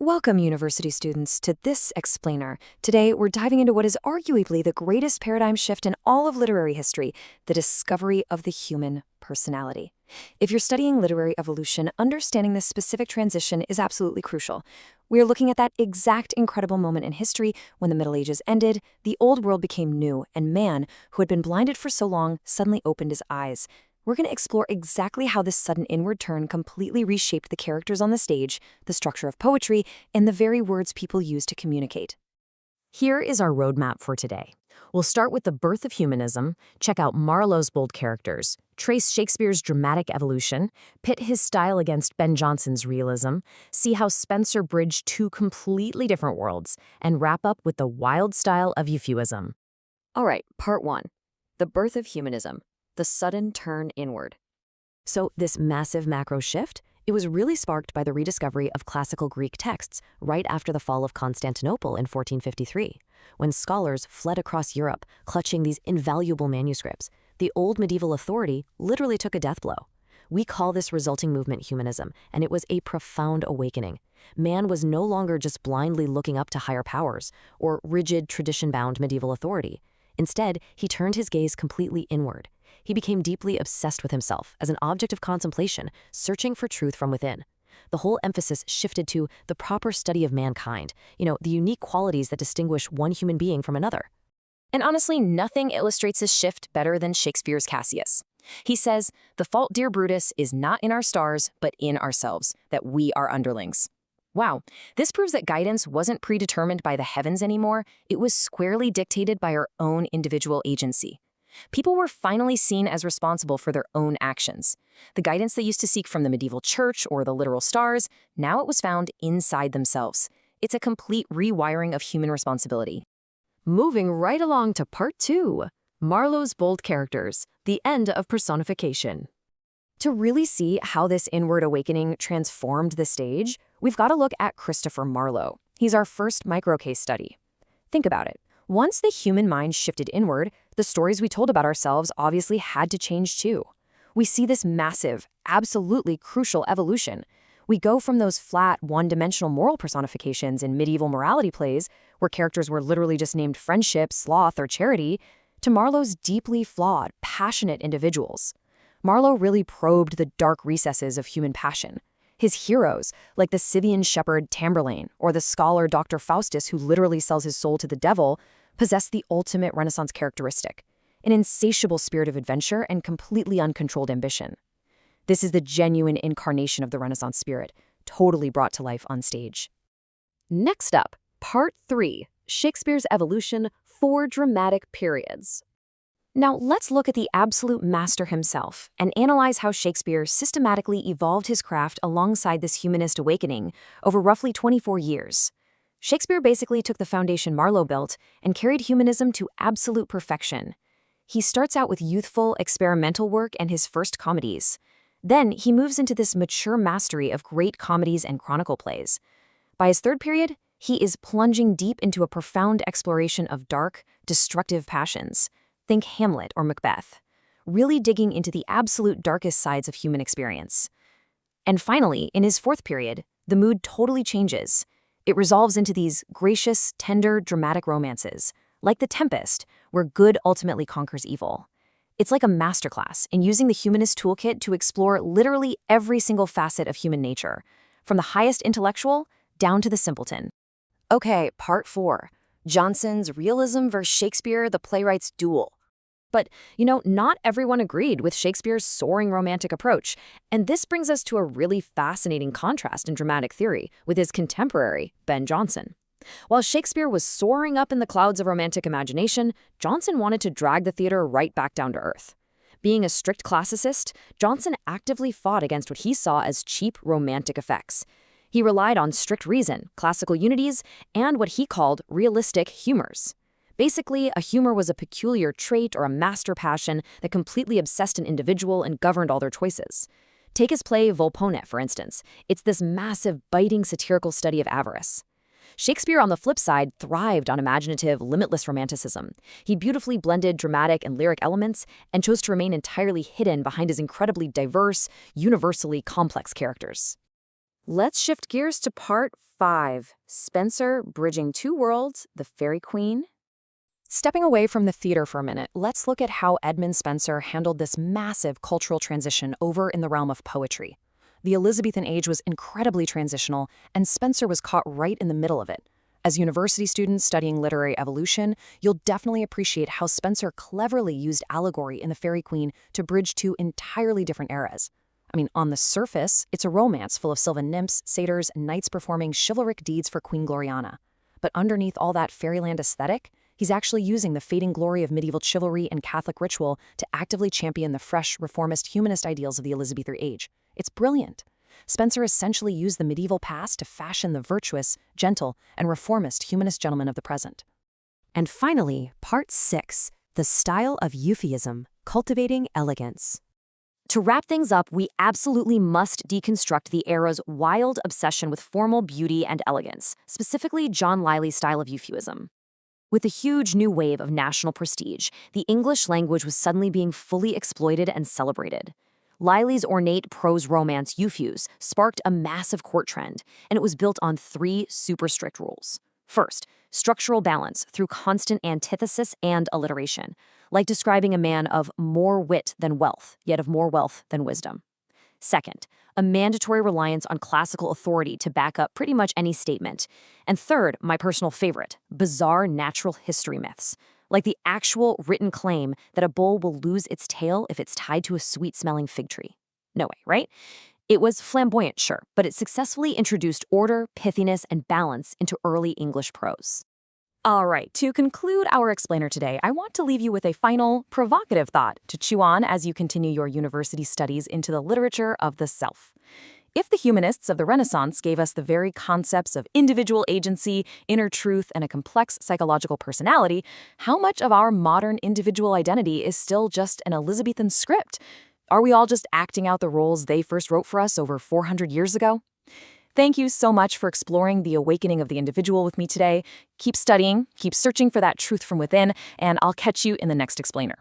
Welcome, university students, to this explainer. Today, we're diving into what is arguably the greatest paradigm shift in all of literary history, the discovery of the human personality. If you're studying literary evolution, understanding this specific transition is absolutely crucial. We're looking at that exact incredible moment in history when the Middle Ages ended, the old world became new, and man, who had been blinded for so long, suddenly opened his eyes. We're going to explore exactly how this sudden inward turn completely reshaped the characters on the stage, the structure of poetry, and the very words people use to communicate. Here is our roadmap for today. We'll start with the birth of humanism, check out Marlowe's bold characters, trace Shakespeare's dramatic evolution, pit his style against Ben Jonson's realism, see how Spenser bridged two completely different worlds, and wrap up with the wild style of euphuism. All right, part one, the birth of humanism. The sudden turn inward. So this massive macro shift, it was really sparked by the rediscovery of classical Greek texts right after the fall of Constantinople in 1453, when scholars fled across Europe clutching these invaluable manuscripts. The old medieval authority literally took a death blow. We call this resulting movement humanism, and it was a profound awakening. Man was no longer just blindly looking up to higher powers or rigid tradition-bound medieval authority. Instead, he turned his gaze completely inward. He became deeply obsessed with himself as an object of contemplation, searching for truth from within. The whole emphasis shifted to the proper study of mankind, the unique qualities that distinguish one human being from another. And honestly, nothing illustrates this shift better than Shakespeare's Cassius. He says, "The fault, dear Brutus, is not in our stars, but in ourselves, that we are underlings." Wow, this proves that guidance wasn't predetermined by the heavens anymore, it was squarely dictated by our own individual agency. People were finally seen as responsible for their own actions. The guidance they used to seek from the medieval church or the literal stars, now it was found inside themselves. It's a complete rewiring of human responsibility. Moving right along to part two, Marlowe's bold characters, the end of personification. To really see how this inward awakening transformed the stage, we've got to look at Christopher Marlowe. He's our first micro case study. Think about it. Once the human mind shifted inward, the stories we told about ourselves obviously had to change too. We see this massive, absolutely crucial evolution. We go from those flat, one-dimensional moral personifications in medieval morality plays, where characters were literally just named friendship, sloth, or charity, to Marlowe's deeply flawed, passionate individuals. Marlowe really probed the dark recesses of human passion. His heroes, like the Scythian shepherd Tamburlaine or the scholar Dr. Faustus who literally sells his soul to the devil, possess the ultimate Renaissance characteristic, an insatiable spirit of adventure and completely uncontrolled ambition. This is the genuine incarnation of the Renaissance spirit, totally brought to life on stage. Next up, part three, Shakespeare's evolution, 4 dramatic periods. Now, let's look at the absolute master himself and analyze how Shakespeare systematically evolved his craft alongside this humanist awakening over roughly 24 years. Shakespeare basically took the foundation Marlowe built and carried humanism to absolute perfection. He starts out with youthful, experimental work and his first comedies. Then he moves into this mature mastery of great comedies and chronicle plays. By his third period, he is plunging deep into a profound exploration of dark, destructive passions. Think Hamlet or Macbeth, really digging into the absolute darkest sides of human experience. And finally, in his fourth period, the mood totally changes. It resolves into these gracious, tender, dramatic romances, like The Tempest, where good ultimately conquers evil. It's like a masterclass in using the humanist toolkit to explore literally every single facet of human nature, from the highest intellectual down to the simpleton. Okay, part 4. Jonson's realism versus Shakespeare, the playwright's duel. But, not everyone agreed with Shakespeare's soaring romantic approach, and this brings us to a really fascinating contrast in dramatic theory with his contemporary, Ben Jonson. While Shakespeare was soaring up in the clouds of romantic imagination, Jonson wanted to drag the theater right back down to earth. Being a strict classicist, Jonson actively fought against what he saw as cheap romantic effects. He relied on strict reason, classical unities, and what he called realistic humors. Basically, a humor was a peculiar trait or a master passion that completely obsessed an individual and governed all their choices. Take his play Volpone, for instance. It's this massive, biting satirical study of avarice. Shakespeare, on the flip side, thrived on imaginative, limitless romanticism. He beautifully blended dramatic and lyric elements and chose to remain entirely hidden behind his incredibly diverse, universally complex characters. Let's shift gears to part 5, Spencer bridging two worlds, the Fairy Queen. Stepping away from the theater for a minute, let's look at how Edmund Spenser handled this massive cultural transition over in the realm of poetry. The Elizabethan age was incredibly transitional, and Spenser was caught right in the middle of it. As university students studying literary evolution, you'll definitely appreciate how Spenser cleverly used allegory in The Fairy Queen to bridge two entirely different eras. I mean, on the surface, it's a romance full of sylvan nymphs, satyrs, and knights performing chivalric deeds for Queen Gloriana. But underneath all that fairyland aesthetic, he's actually using the fading glory of medieval chivalry and Catholic ritual to actively champion the fresh, reformist, humanist ideals of the Elizabethan age. It's brilliant. Spenser essentially used the medieval past to fashion the virtuous, gentle, and reformist humanist gentleman of the present. And finally, part 6, the style of euphuism, cultivating elegance. To wrap things up, we absolutely must deconstruct the era's wild obsession with formal beauty and elegance, specifically John Lyly's style of euphuism. With a huge new wave of national prestige, the English language was suddenly being fully exploited and celebrated. Lyly's ornate prose romance Euphues sparked a massive court trend, and it was built on 3 super strict rules. First, structural balance through constant antithesis and alliteration, like describing a man of more wit than wealth, yet of more wealth than wisdom. Second, a mandatory reliance on classical authority to back up pretty much any statement. And third, my personal favorite, bizarre natural history myths, like the actual written claim that a bull will lose its tail if it's tied to a sweet-smelling fig tree. No way, right? It was flamboyant, sure, but it successfully introduced order, pithiness, and balance into early English prose. All right, to conclude our explainer today, I want to leave you with a final, provocative thought to chew on as you continue your university studies into the literature of the self. If the humanists of the Renaissance gave us the very concepts of individual agency, inner truth, and a complex psychological personality, how much of our modern individual identity is still just an Elizabethan script? Are we all just acting out the roles they first wrote for us over 400 years ago? Thank you so much for exploring the awakening of the individual with me today. Keep studying, keep searching for that truth from within, and I'll catch you in the next explainer.